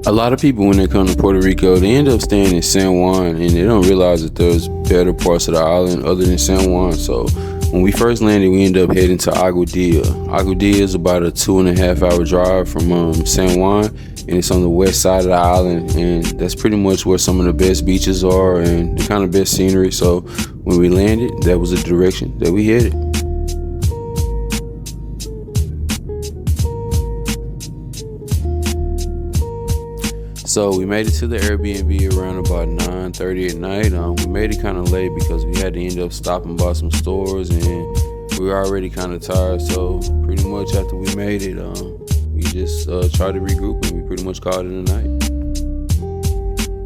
A lot of people, when they come to Puerto Rico, they end up staying in San Juan, and they don't realize that there's better parts of the island other than San Juan. So when we first landed, we ended up heading to Aguadilla. Aguadilla is about a 2.5 hour drive from San Juan, and it's on the west side of the island, and that's pretty much where some of the best beaches are and the kind of best scenery. So when we landed, that was the direction that we headed. So we made it to the Airbnb around about 9:30 at night. We made it kind of late because we had to end up stopping by some stores, and we were already kind of tired. So pretty much after we made it, we just tried to regroup, and we pretty much called it a night.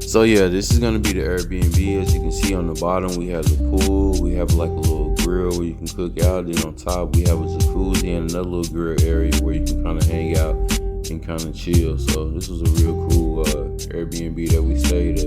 So yeah, this is gonna be the Airbnb. As you can see on the bottom, we have the pool. We have like a little grill where you can cook out. Then on top, we have a jacuzzi and another little grill area where you can kind of hang out and kind of chill. So this was a real cool Airbnb that we stayed at.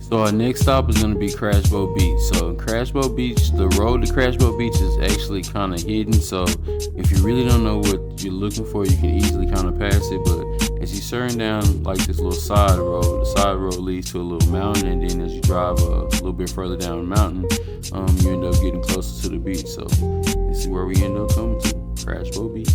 So our next stop is going to be Crashboat Beach. So Crashboat Beach, the road to Crashboat Beach is actually kind of hidden. So if you really don't know what you're looking for, you can easily kind of pass it. But as you turn down like this little side road, the side road leads to a little mountain, and then as you drive a little bit further down the mountain, you end up getting closer to the beach. So this is where we end up coming to, Crashboat Beach.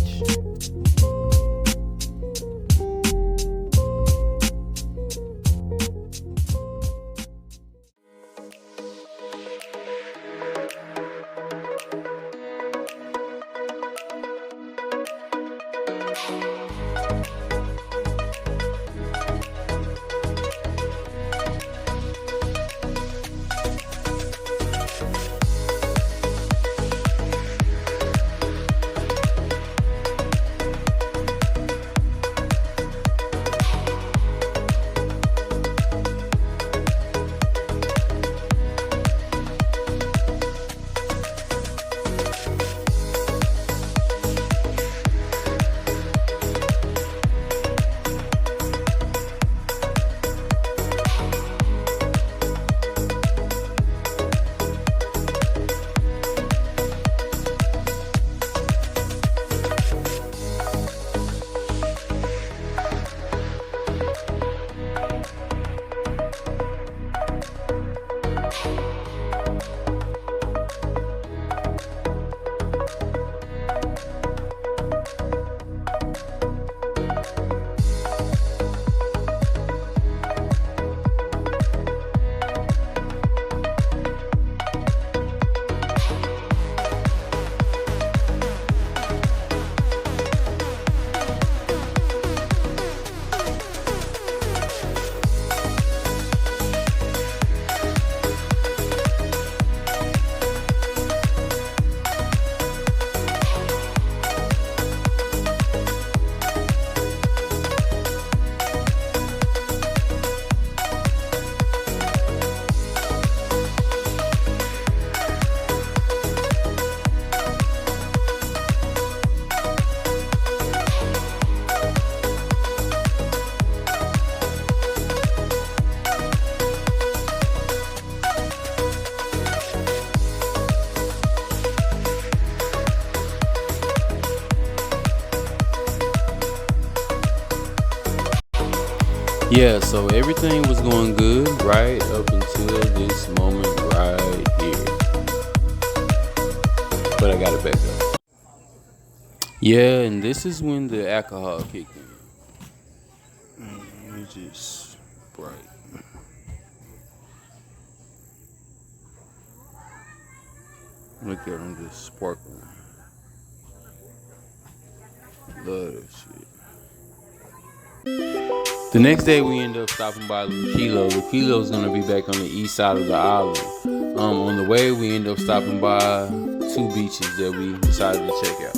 Yeah, so everything was going good right up until this moment right here. But I got it back up. Yeah, and this is when the alcohol kicked in. It's just bright. Look at them just sparkling. Love that shit. The next day we end up stopping by Luquilo. Luquilo is gonna be back on the east side of the island. On the way we end up stopping by two beaches that we decided to check out.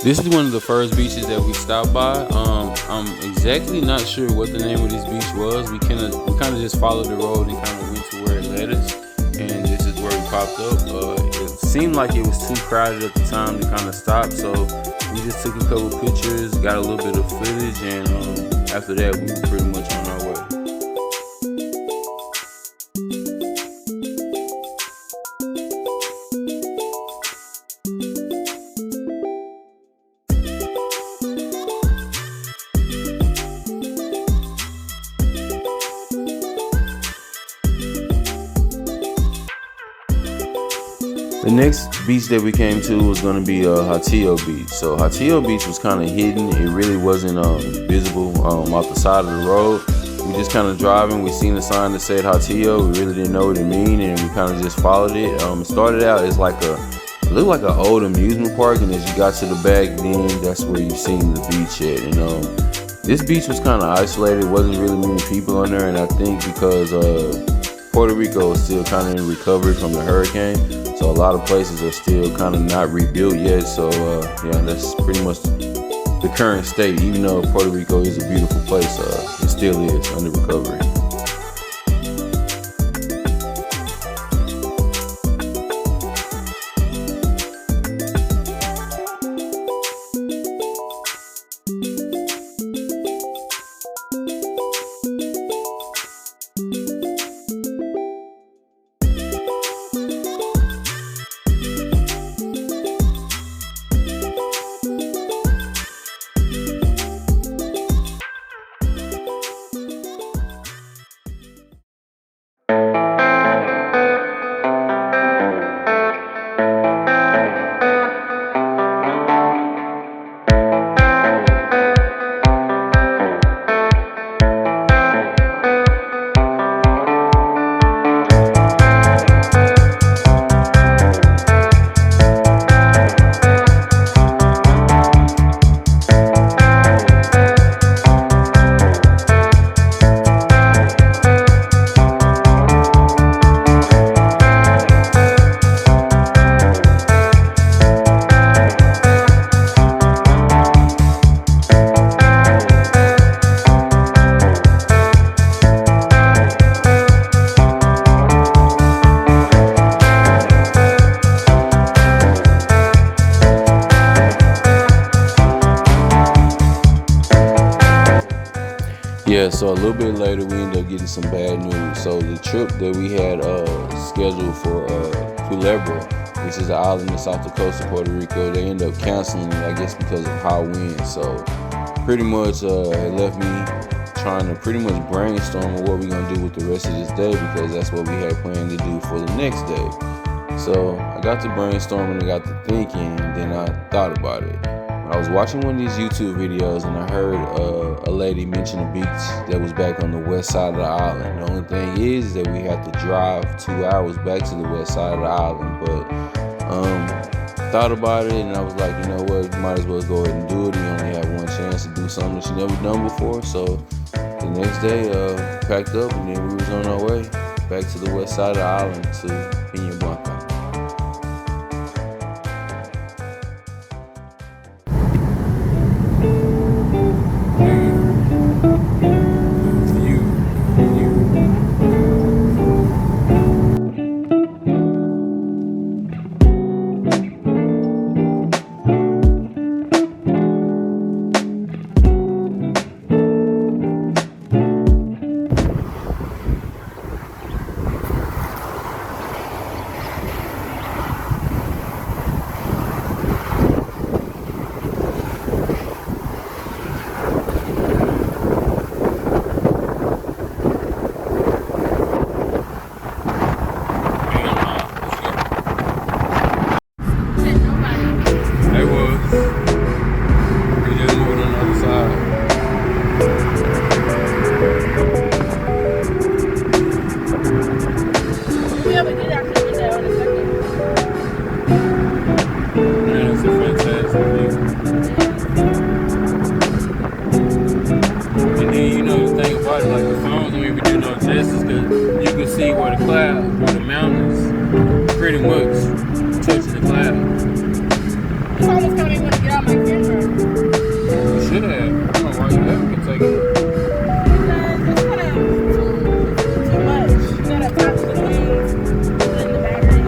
This is one of the first beaches that we stopped by. I'm exactly not sure what the name of this beach was. We kind of just followed the road and kind of went to where it led us, and this is where we popped up. It seemed like it was too crowded at the time to kind of stop, so we just took a couple pictures, got a little bit of footage, and after that we were pretty much on our way. The next beach that we came to was going to be Hacienda Beach. So Hacienda Beach was kind of hidden. It really wasn't visible off the side of the road. We just kind of driving. We seen a sign that said Hacienda. We really didn't know what it mean, and we kind of just followed it. It started out as like it looked like an old amusement park, and as you got to the back, then that's where you seen the beach at. And this beach was kind of isolated. Wasn't really many people on there, and I think because Puerto Rico is still kind of in recovery from the hurricane. So a lot of places are still kind of not rebuilt yet. So yeah, that's pretty much the current state. Even though Puerto Rico is a beautiful place, it still is under recovery. Yeah, so a little bit later we ended up getting some bad news. So the trip that we had scheduled for Culebra, which is an island that's off the coast of Puerto Rico, they ended up canceling it, I guess because of high winds. So pretty much it left me trying to pretty much brainstorm on what we're gonna do with the rest of this day, because that's what we had planned to do for the next day. So I got to brainstorming, I got to thinking, and then I thought about it. I was watching one of these YouTube videos and I heard a lady mention a beach that was back on the west side of the island. The only thing is that we had to drive 2 hours back to the west side of the island. But thought about it and I was like, you know what, you might as well go ahead and do it. We only have one chance to do something that she never done before. So the next day, packed up and then we was on our way back to the west side of the island to Peña Blanca. almost don't even want to get out my camera. You should have. I don't know why you haven't been taking it. Because it's kind of too much. You gotta attach the things, put in the battery.